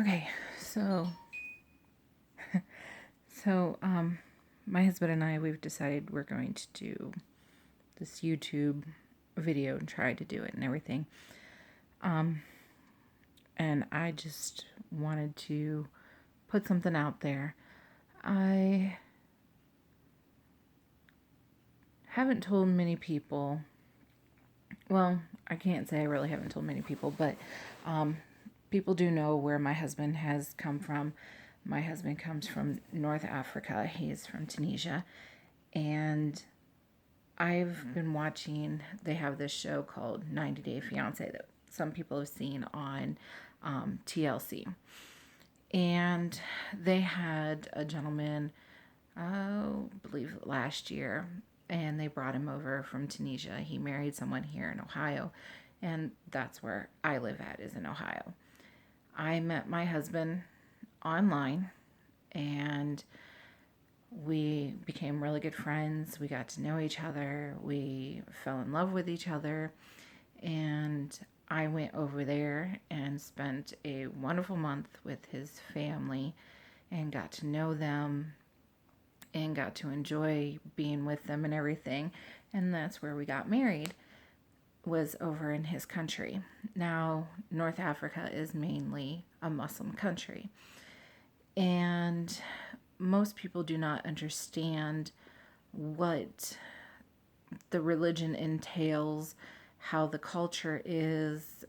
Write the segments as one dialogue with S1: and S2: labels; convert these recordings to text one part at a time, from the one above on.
S1: Okay, so so my husband and I, we've decided we're going to do this YouTube video and try to do it and everything. And I just wanted to put something out there. I haven't told many people. Well, I can't say I really haven't told many people, but people do know where my husband has come from. My husband comes from North Africa. He's from Tunisia. And I've been watching, they have this show called 90 Day Fiancé that some people have seen on TLC. And they had a gentleman, I believe last year, and they brought him over from Tunisia. He married someone here in Ohio, and that's where I live at, is in Ohio. I met my husband online, and we became really good friends. We got to know each other. We fell in love with each other. And I went over there and spent a wonderful month with his family and got to know them and got to enjoy being with them and everything. And that's where we got married, was over in his country. Now, North Africa is mainly a Muslim country. And most people do not understand what the religion entails, how the culture is,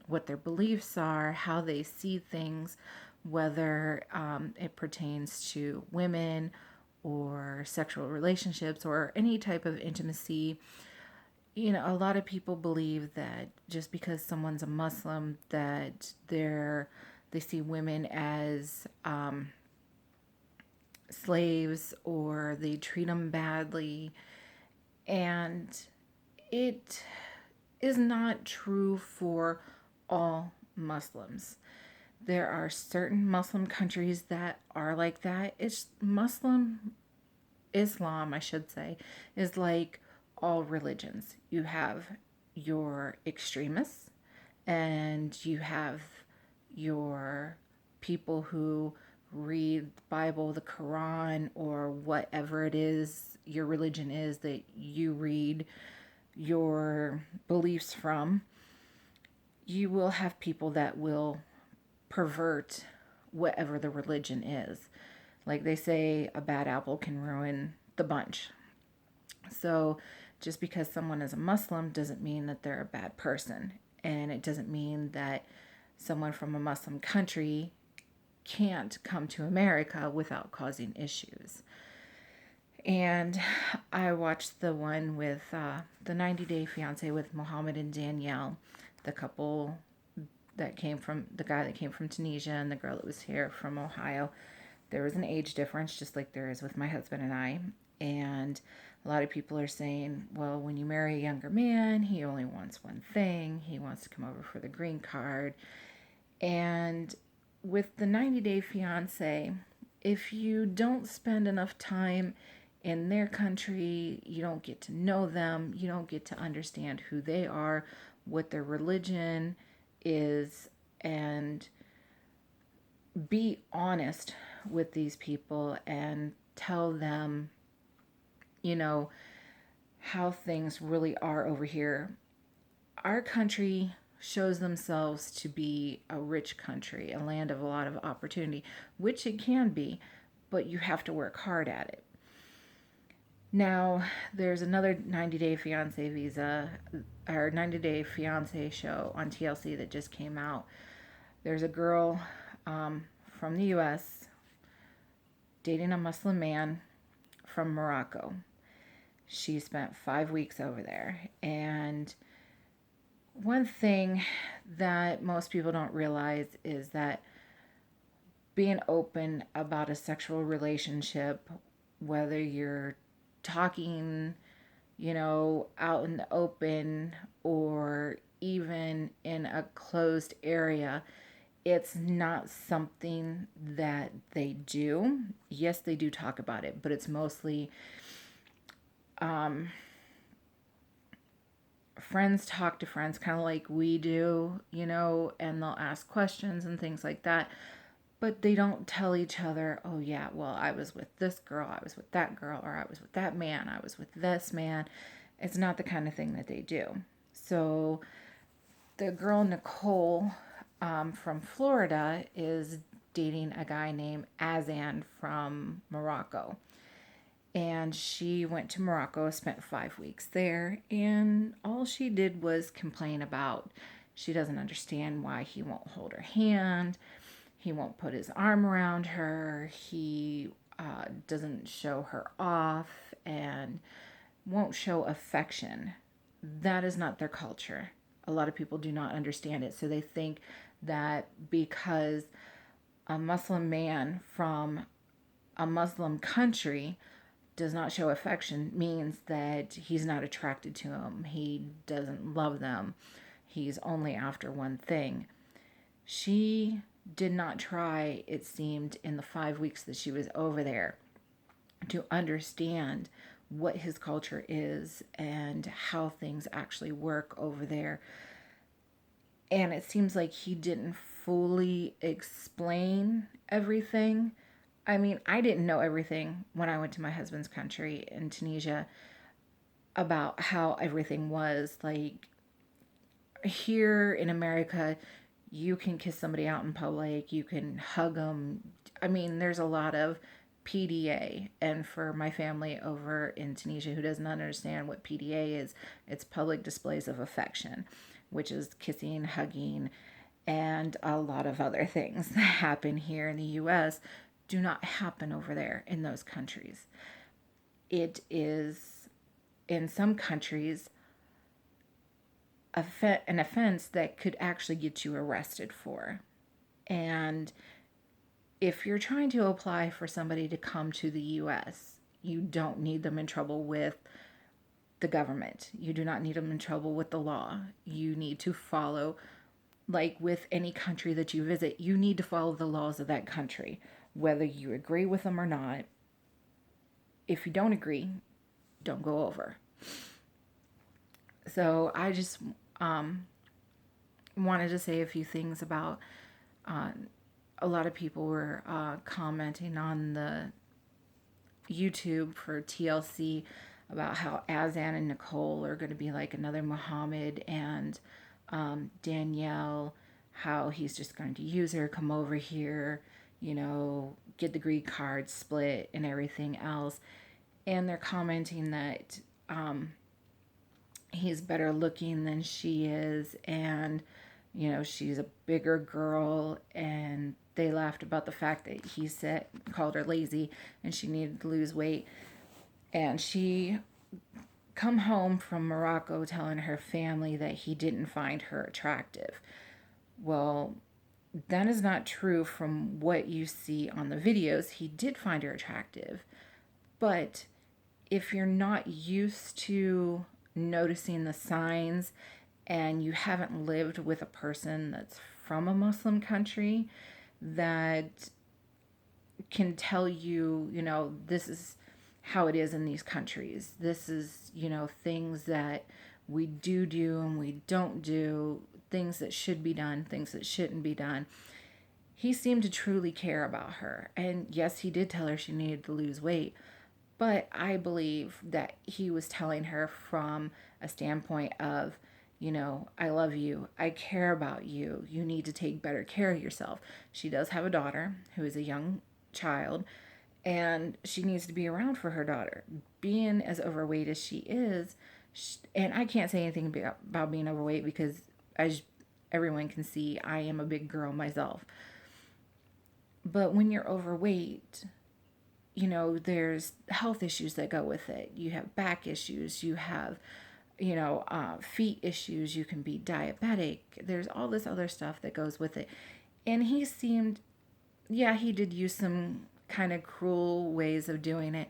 S1: what their beliefs are, how they see things, whether it pertains to women or sexual relationships or any type of intimacy. You know, a lot of people believe that just because someone's a Muslim, that they see women as slaves or they treat them badly. And it is not true for all Muslims. There are certain Muslim countries that are like that. It's Islam, I should say, is like all religions. You have your extremists and you have your people who read the Bible, the Quran, or whatever it is your religion is that you read your beliefs from. You will have people that will pervert whatever the religion is. Like they say, a bad apple can ruin the bunch. So just because someone is a Muslim doesn't mean that they're a bad person. And it doesn't mean that someone from a Muslim country can't come to America without causing issues. And I watched the one with the 90 Day Fiancé with Mohammed and Danielle, the couple that came from, the guy that came from Tunisia and the girl that was here from Ohio. There was an age difference, just like there is with my husband and I. And a lot of people are saying, well, when you marry a younger man, he only wants one thing. He wants to come over for the green card. And with the 90 Day Fiancé, if you don't spend enough time in their country, you don't get to know them, you don't get to understand who they are, what their religion is, and be honest with these people and tell them, you know, how things really are over here. Our country shows themselves to be a rich country, a land of a lot of opportunity, which it can be, but you have to work hard at it. Now, there's another 90 Day Fiancé visa, or 90 Day Fiancé show on TLC that just came out. There's a girl from the US dating a Muslim man from Morocco. She spent 5 weeks over there. And one thing that most people don't realize is that being open about a sexual relationship, whether you're talking, you know, out in the open or even in a closed area, it's not something that they do. Yes, they do talk about it, but it's mostly friends talk to friends kind of like we do, and they'll ask questions and things like that. But they don't tell each other, oh, yeah, well, I was with this girl, I was with that girl, or I was with that man, I was with this man. It's not the kind of thing that they do. So the girl, Nicole, from Florida, is dating a guy named Azan from Morocco. And she went to Morocco, spent 5 weeks there, and all she did was complain about she doesn't understand why he won't hold her hand, he won't put his arm around her, he doesn't show her off, and won't show affection. That is not their culture. A lot of people do not understand it, so they think that because a Muslim man from a Muslim country does not show affection means that he's not attracted to them. He doesn't love them. He's only after one thing. She did not try, it seemed, in the 5 weeks that she was over there to understand what his culture is and how things actually work over there. And it seems like he didn't fully explain everything. I mean, I didn't know everything when I went to my husband's country in Tunisia about how everything was. Like, here in America, you can kiss somebody out in public, you can hug them. I mean, there's a lot of PDA. And for my family over in Tunisia who doesn't understand what PDA is, it's public displays of affection, which is kissing, hugging, and a lot of other things that happen here in the US do not happen over there in those countries. It is, in some countries, an offense that could actually get you arrested for. And if you're trying to apply for somebody to come to the US, you don't need them in trouble with the government. You do not need them in trouble with the law. You need to follow, like with any country that you visit, you need to follow the laws of that country, whether you agree with them or not. If you don't agree, don't go over. So I just wanted to say a few things about a lot of people were commenting on the YouTube for TLC about how Azan and Nicole are going to be like another Muhammad, and Danielle, how he's just going to use her, come over here, get the green card split and everything else. And they're commenting that he's better looking than she is, and she's a bigger girl, and they laughed about the fact that he called her lazy and she needed to lose weight. And she come home from Morocco telling her family that he didn't find her attractive. Well, that is not true from what you see on the videos. He did find her attractive. But if you're not used to noticing the signs and you haven't lived with a person that's from a Muslim country that can tell you, this is how it is in these countries. This is, things that we do and we don't do, things that should be done, things that shouldn't be done. He seemed to truly care about her. And yes, he did tell her she needed to lose weight. But I believe that he was telling her from a standpoint of, I love you. I care about you. You need to take better care of yourself. She does have a daughter who is a young child, and she needs to be around for her daughter. Being as overweight as she is, and I can't say anything about being overweight because, as everyone can see, I am a big girl myself. But when you're overweight, there's health issues that go with it. You have back issues, you have, feet issues, you can be diabetic. There's all this other stuff that goes with it. And he seemed, he did use some kind of cruel ways of doing it,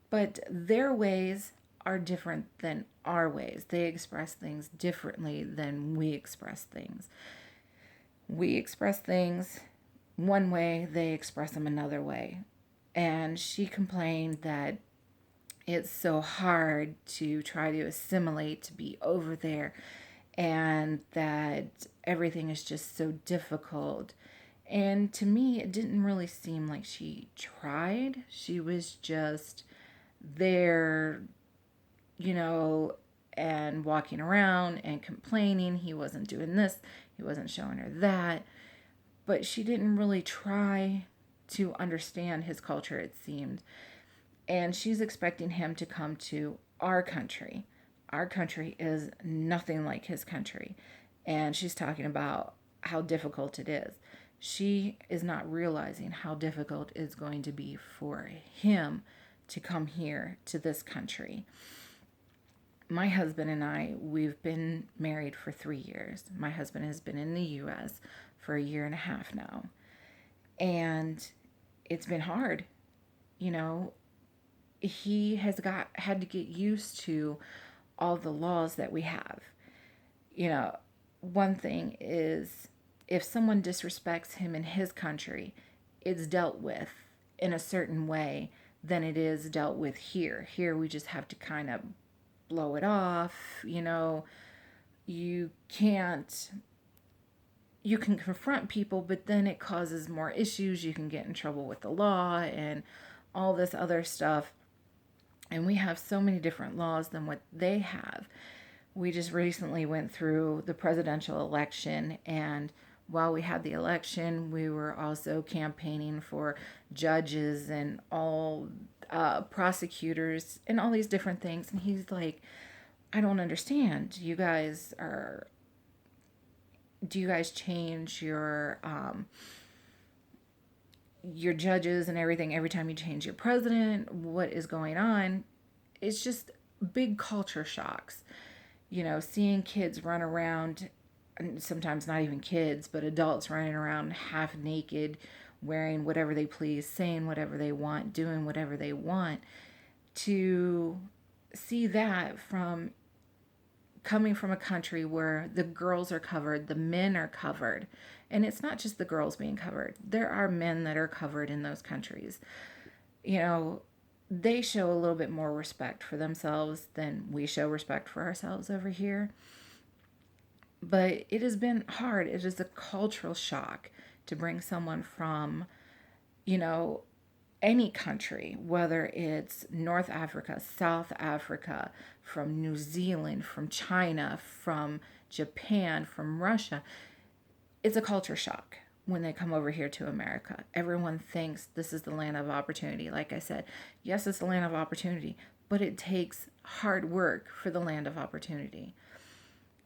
S1: but their ways are different than our ways. They express things differently than we express things. We express things one way, they express them another way. And she complained that it's so hard to try to assimilate, to be over there, and that everything is just so difficult. And to me, it didn't really seem like she tried. She was just there, you know, and walking around and complaining. He wasn't doing this, he wasn't showing her that. But she didn't really try to understand his culture, it seemed. And she's expecting him to come to our country. Our country is nothing like his country. And she's talking about how difficult it is. She is not realizing how difficult it's going to be for him to come here to this country. My husband and I, we've been married for 3 years. My husband has been in the US for a year and a half now. And it's been hard. You know, he has had to get used to all the laws that we have. You know, one thing is if someone disrespects him in his country, it's dealt with in a certain way than it is dealt with here. Here we just have to kind of blow it off, you know. You can't you can confront people, but then it causes more issues. You can get in trouble with the law and all this other stuff. And we have so many different laws than what they have. We just recently went through the presidential election, and while we had the election, we were also campaigning for judges and all prosecutors and all these different things. And he's like, I don't understand. Do you guys change your judges and everything every time you change your president? What is going on? It's just big culture shocks. You know, seeing kids run around, and sometimes not even kids, but adults running around half naked, wearing whatever they please, saying whatever they want, doing whatever they want. To see that from coming from a country where the girls are covered, the men are covered, and it's not just the girls being covered. There are men that are covered in those countries. You know, they show a little bit more respect for themselves than we show respect for ourselves over here. But it has been hard. It is a cultural shock to bring someone from, you know, any country, whether it's North Africa, South Africa, from New Zealand, from China, from Japan, from Russia. It's a culture shock when they come over here to America. Everyone thinks this is the land of opportunity. Like I said, yes, it's the land of opportunity, but it takes hard work for the land of opportunity.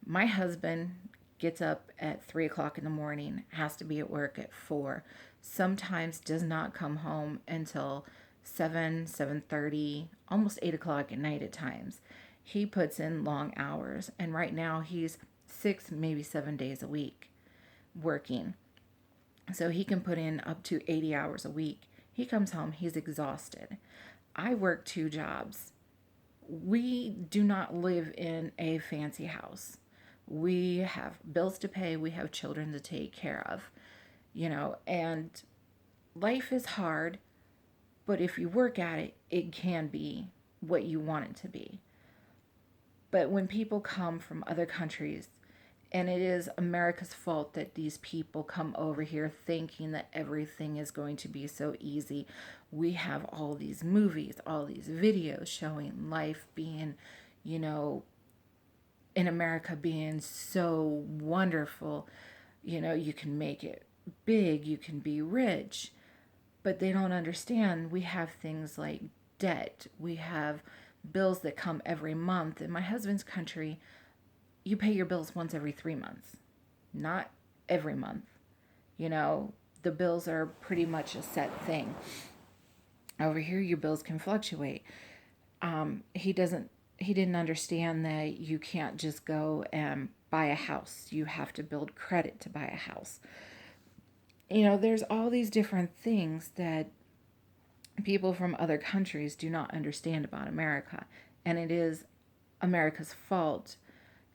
S1: My husband gets up at 3 o'clock in the morning, has to be at work at 4, sometimes does not come home until 7:30, almost 8 o'clock at night at times. He puts in long hours, and right now he's 6, maybe 7 days a week working. So he can put in up to 80 hours a week. He comes home, he's exhausted. I work 2 jobs. We do not live in a fancy house. We have bills to pay, we have children to take care of, you know, and life is hard, but if you work at it, it can be what you want it to be. But when people come from other countries, and it is America's fault that these people come over here thinking that everything is going to be so easy. We have all these movies, all these videos showing life being, you know, in America being so wonderful. You know, you can make it big, you can be rich, but they don't understand we have things like debt. We have bills that come every month. In my husband's country, you pay your bills once every 3 months, not every month. You know, the bills are pretty much a set thing. Over here, your bills can fluctuate. He didn't understand that you can't just go and buy a house. You have to build credit to buy a house. You know, there's all these different things that people from other countries do not understand about America. And it is America's fault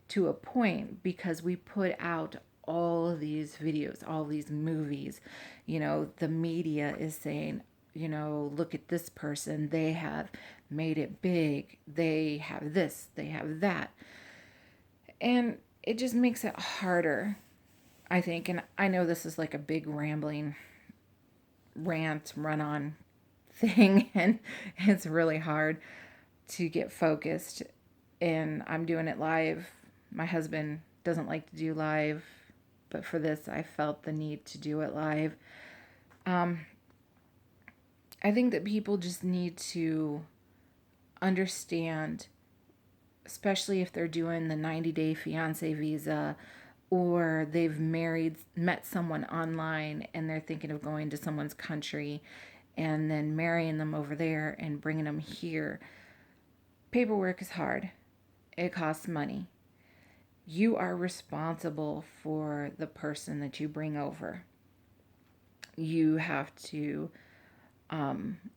S1: to a point because we put out all of these videos, all these movies. You know, the media is saying, you know, look at this person. They have made it big. They have this, they have that. And it just makes it harder, I think. And I know this is like a big rambling rant, run on thing, and it's really hard to get focused. And I'm doing it live. My husband doesn't like to do live, but for this, I felt the need to do it live. Um, I think that people just need to understand, especially if they're doing the 90-day fiance visa, or they've met someone online and they're thinking of going to someone's country and then marrying them over there and bringing them here. Paperwork is hard. It costs money. You are responsible for the person that you bring over. You have to,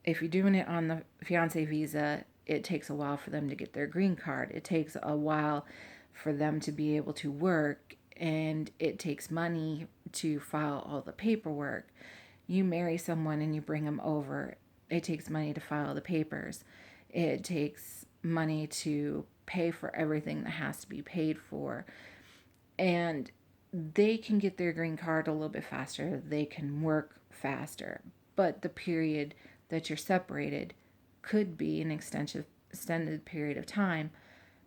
S1: if you're doing it on the fiance visa, it takes a while for them to get their green card. It takes a while for them to be able to work, and it takes money to file all the paperwork. You marry someone and you bring them over, it takes money to file the papers. It takes money to pay for everything that has to be paid for. And they can get their green card a little bit faster, they can work faster, but the period that you're separated could be an extended period of time.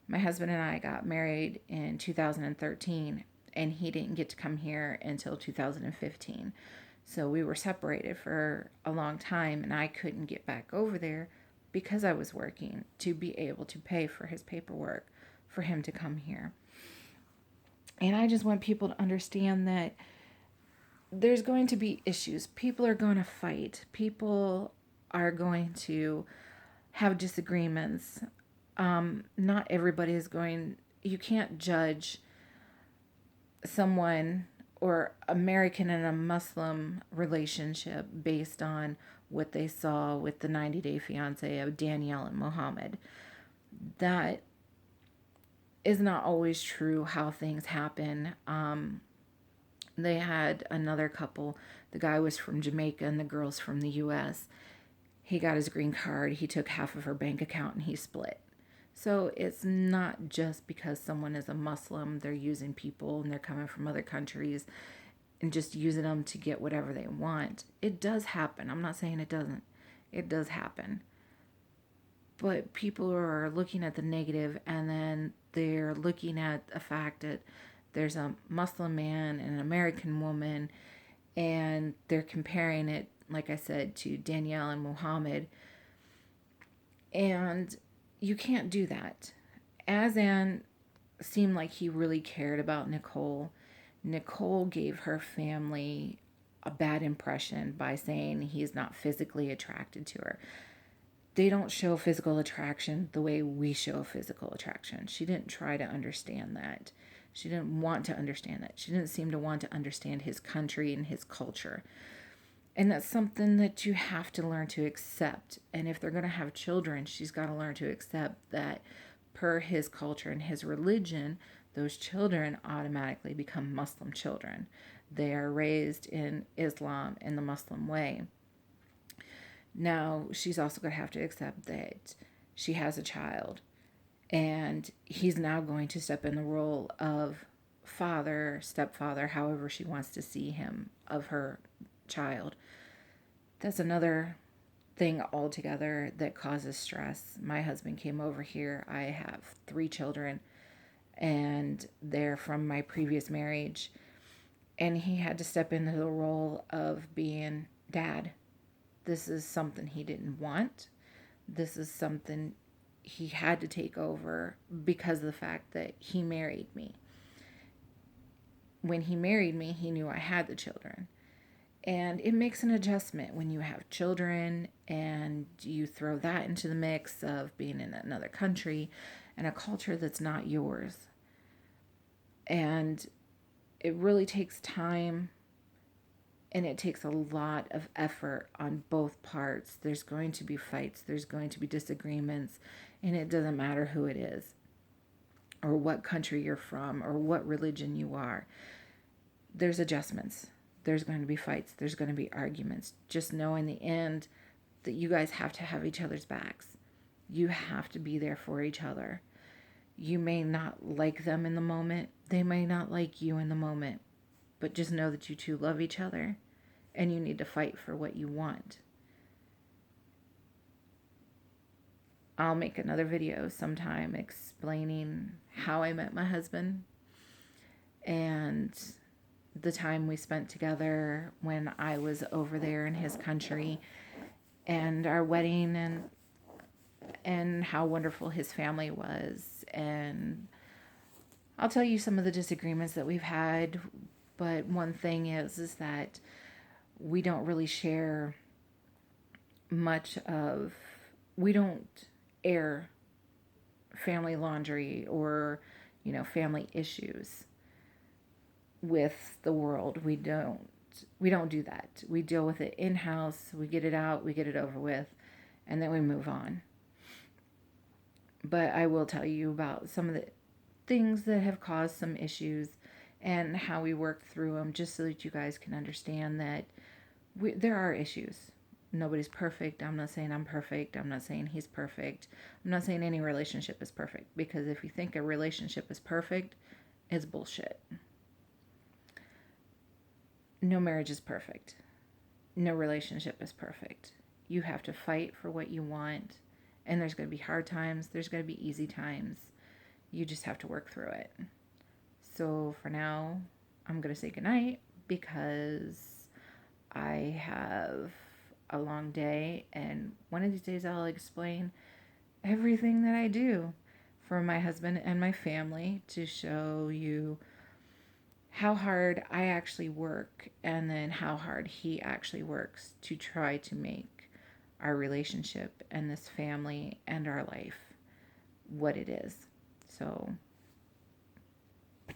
S1: My husband and I got married in 2013, and he didn't get to come here until 2015. So we were separated for a long time, and I couldn't get back over there because I was working to be able to pay for his paperwork for him to come here. And I just want people to understand that there's going to be issues. People are going to fight. People are going to have disagreements. Not everybody is going, you can't judge someone or American and a Muslim relationship based on what they saw with the 90-day fiance of Danielle and Mohammed. That is not always true how things happen. They had another couple. The guy was from Jamaica and the girl's from the US. He got his green card. He took half of her bank account and he split. So it's not just because someone is a Muslim, they're using people and they're coming from other countries and just using them to get whatever they want. It does happen. I'm not saying it doesn't. It does happen. But people are looking at the negative, and then they're looking at the fact that there's a Muslim man and an American woman, and they're comparing it, like I said, to Danielle and Muhammad. And you can't do that. Azan seemed like he really cared about Nicole. Nicole gave her family a bad impression by saying he's not physically attracted to her. They don't show physical attraction the way we show physical attraction. She didn't try to understand that. She didn't want to understand that. She didn't seem to want to understand his country and his culture. And that's something that you have to learn to accept. And if they're going to have children, she's got to learn to accept that per his culture and his religion, those children automatically become Muslim children. They are raised in Islam in the Muslim way. Now, she's also going to have to accept that she has a child, and he's now going to step in the role of father, stepfather, however she wants to see him, of her child. That's another thing altogether that causes stress. My husband came over here. I have 3 children, and they're from my previous marriage, and he had to step into the role of being dad. This is something he didn't want. This is something he had to take over because of the fact that he married me. When he married me, he knew I had the children. And it makes an adjustment when you have children and you throw that into the mix of being in another country and a culture that's not yours. And it really takes time, and it takes a lot of effort on both parts. There's going to be fights, there's going to be disagreements, and it doesn't matter who it is, or what country you're from, or what religion you are. There's adjustments. There's going to be fights. There's going to be arguments. Just know in the end that you guys have to have each other's backs. You have to be there for each other. You may not like them in the moment, they may not like you in the moment, but just know that you two love each other and you need to fight for what you want. I'll make another video sometime explaining how I met my husband and the time we spent together when I was over there in his country, and our wedding, and how wonderful his family was. And I'll tell you some of the disagreements that we've had, but one thing is that we don't really share much of, we don't air family laundry or, family issues with the world. We don't do that. We deal with it in-house, we get it out, we get it over with, and then we move on. But I will tell you about some of the things that have caused some issues and how we work through them, just so that you guys can understand that there are issues. Nobody's perfect. I'm not saying I'm perfect. I'm not saying he's perfect. I'm not saying any relationship is perfect, because if you think a relationship is perfect, it's bullshit. No marriage is perfect. No relationship is perfect. You have to fight for what you want, and there's going to be hard times, there's going to be easy times. You just have to work through it. So for now, I'm going to say goodnight, because I have a long day, and one of these days I'll explain everything that I do for my husband and my family, to show you how hard I actually work, and then how hard he actually works to try to make our relationship and this family and our life what it is. So